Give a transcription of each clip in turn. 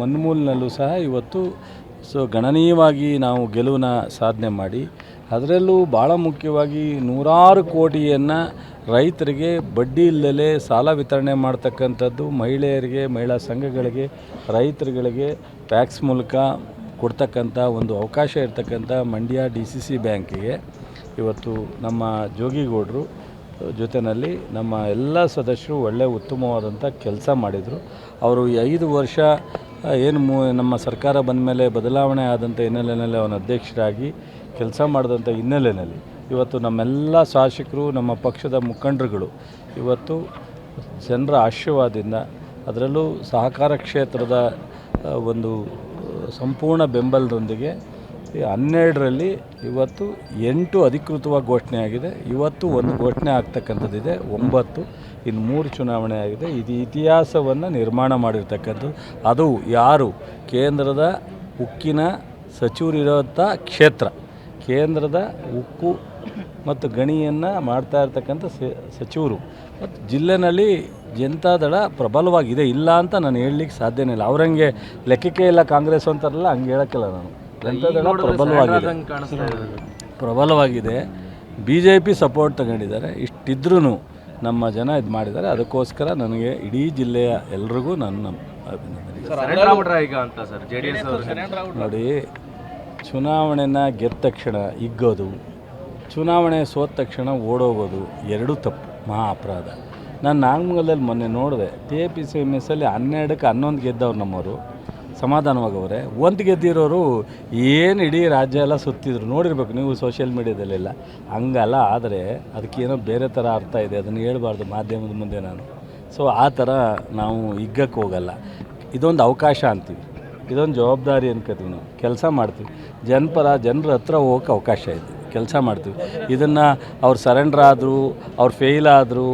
ಮನ್ಮೂಲಿನಲ್ಲೂ ಸಹ ಇವತ್ತು ಗಣನೀಯವಾಗಿ ನಾವು ಗೆಲುವನ್ನು ಸಾಧನೆ ಮಾಡಿ ಅದರಲ್ಲೂ ಭಾಳ ಮುಖ್ಯವಾಗಿ ನೂರಾರು ಕೋಟಿಯನ್ನು ರೈತರಿಗೆ ಬಡ್ಡಿ ಇಲ್ಲದೆ ಸಾಲ ವಿತರಣೆ ಮಾಡ್ತಕ್ಕಂಥದ್ದು, ಮಹಿಳೆಯರಿಗೆ, ಮಹಿಳಾ ಸಂಘಗಳಿಗೆ, ರೈತರುಗಳಿಗೆ ಟ್ಯಾಕ್ಸ್ ಮೂಲಕ ಕೊಡ್ತಕ್ಕಂಥ ಒಂದು ಅವಕಾಶ ಇರ್ತಕ್ಕಂಥ ಮಂಡ್ಯ DCC ಬ್ಯಾಂಕಿಗೆ ಇವತ್ತು ನಮ್ಮ ಜೋಗಿಗೌಡರು ಜೊತೆಯಲ್ಲಿ ನಮ್ಮ ಎಲ್ಲ ಸದಸ್ಯರು ಒಳ್ಳೆಯ ಉತ್ತಮವಾದಂಥ ಕೆಲಸ ಮಾಡಿದರು. ಅವರು 5 ವರ್ಷ ಏನು ನಮ್ಮ ಸರ್ಕಾರ ಬಂದ ಮೇಲೆ ಬದಲಾವಣೆ ಆದಂಥ ಹಿನ್ನೆಲೆಯಲ್ಲಿ ಅವನ ಅಧ್ಯಕ್ಷರಾಗಿ ಕೆಲಸ ಮಾಡಿದಂಥ ಹಿನ್ನೆಲೆಯಲ್ಲಿ ಇವತ್ತು ನಮ್ಮೆಲ್ಲ ಶಾಸಕರು, ನಮ್ಮ ಪಕ್ಷದ ಮುಖಂಡರುಗಳು ಇವತ್ತು ಜನರ ಆಶೀರ್ವಾದದಿಂದ, ಅದರಲ್ಲೂ ಸಹಕಾರ ಕ್ಷೇತ್ರದ ಒಂದು ಸಂಪೂರ್ಣ ಬೆಂಬಲದೊಂದಿಗೆ 12ರಲ್ಲಿ ಇವತ್ತು 8 ಅಧಿಕೃತವಾಗಿ ಘೋಷಣೆ ಆಗಿದೆ. ಇವತ್ತು ಒಂದು ಘೋಷಣೆ ಆಗ್ತಕ್ಕಂಥದ್ದಿದೆ, 9, ಇನ್ನು 3 ಚುನಾವಣೆ ಆಗಿದೆ. ಇದು ಇತಿಹಾಸವನ್ನು ನಿರ್ಮಾಣ ಮಾಡಿರ್ತಕ್ಕಂಥದ್ದು. ಅದು ಯಾರು ಕೇಂದ್ರದ ಉಕ್ಕಿನ ಸಚಿವರಿರೋಂಥ ಕ್ಷೇತ್ರ, ಕೇಂದ್ರದ ಉಕ್ಕು ಮತ್ತು ಗಣಿಯನ್ನು ಮಾಡ್ತಾ ಇರ್ತಕ್ಕಂಥ ಸಚಿವರು ಮತ್ತು ಜಿಲ್ಲೆನಲ್ಲಿ ಜನತಾದಳ ಪ್ರಬಲವಾಗಿದೆ, ಇಲ್ಲ ಅಂತ ನಾನು ಹೇಳಲಿಕ್ಕೆ ಸಾಧ್ಯನೇ ಇಲ್ಲ. ಅವ್ರಂಗೆ ಲೆಕ್ಕಕ್ಕೆ ಇಲ್ಲ ಕಾಂಗ್ರೆಸ್ ಅಂತಾರಲ್ಲ, ಹಂಗೆ ಹೇಳೋಕ್ಕಿಲ್ಲ ನಾನು. ಜನತಾದಳ ಪ್ರಬಲವಾಗಿದೆ. BJP ಸಪೋರ್ಟ್ ತಗೊಂಡಿದ್ದಾರೆ. ಇಷ್ಟಿದ್ರೂ ನಮ್ಮ ಜನ ಇದು ಮಾಡಿದ್ದಾರೆ. ಅದಕ್ಕೋಸ್ಕರ ನನಗೆ ಇಡೀ ಜಿಲ್ಲೆಯ ಎಲ್ರಿಗೂ ನನ್ನ ನೋಡಿ, ಚುನಾವಣೆನ ಗೆದ್ದ ತಕ್ಷಣ ಹಿಗ್ಗೋದು, ಚುನಾವಣೆ ಸೋತ ತಕ್ಷಣ ಓಡೋಗೋದು ಎರಡೂ ತಪ್ಪು, ಮಹಾ ಅಪರಾಧ. ನಾನು ನಾಗಮಂಗಲದಲ್ಲಿ ಮೊನ್ನೆ ನೋಡಿದೆ, TAPCMSಲ್ಲಿ 12ಕ್ಕೆ 11 ಗೆದ್ದವ್ರು ನಮ್ಮವರು ಸಮಾಧಾನವಾಗವ್ರೆ. 1 ಗೆದ್ದಿರೋರು ಏನು ಇಡೀ ರಾಜ್ಯ ಎಲ್ಲ ಸುತ್ತಿದ್ರು, ನೋಡಿರ್ಬೇಕು ನೀವು ಸೋಷಿಯಲ್ ಮೀಡ್ಯಾದಲ್ಲೆಲ್ಲ. ಹಂಗಲ್ಲ, ಆದರೆ ಅದಕ್ಕೇನೋ ಬೇರೆ ಥರ ಅರ್ಥ ಇದೆ, ಅದನ್ನು ಹೇಳ್ಬಾರ್ದು ಮಾಧ್ಯಮದ ಮುಂದೆ ನಾನು. ಸೊ ಆ ಥರ ನಾವು ಹಿಗ್ಗಕ್ಕೆ ಹೋಗಲ್ಲ. ಇದೊಂದು ಅವಕಾಶ ಅಂತೀವಿ, ಇದೊಂದು ಜವಾಬ್ದಾರಿ ಅನ್ಕೋತೀವಿ. ನಾವು ಕೆಲಸ ಮಾಡ್ತೀವಿ, ಜನರ ಹತ್ರ ಹೋಗೋಕ್ಕೆ ಅವಕಾಶ ಇದೆ, ಕೆಲಸ ಮಾಡ್ತೀವಿ. ಇದನ್ನು ಅವ್ರು ಸರೆಂಡ್ರ್ ಆದರು, ಅವ್ರು ಫೇಲ್ ಆದರು,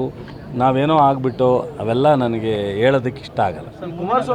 ನಾವೇನೋ ಆಗಿಬಿಟ್ಟು ಅವೆಲ್ಲ ನನಗೆ ಹೇಳೋದಕ್ಕೆ ಇಷ್ಟ ಆಗಲ್ಲ.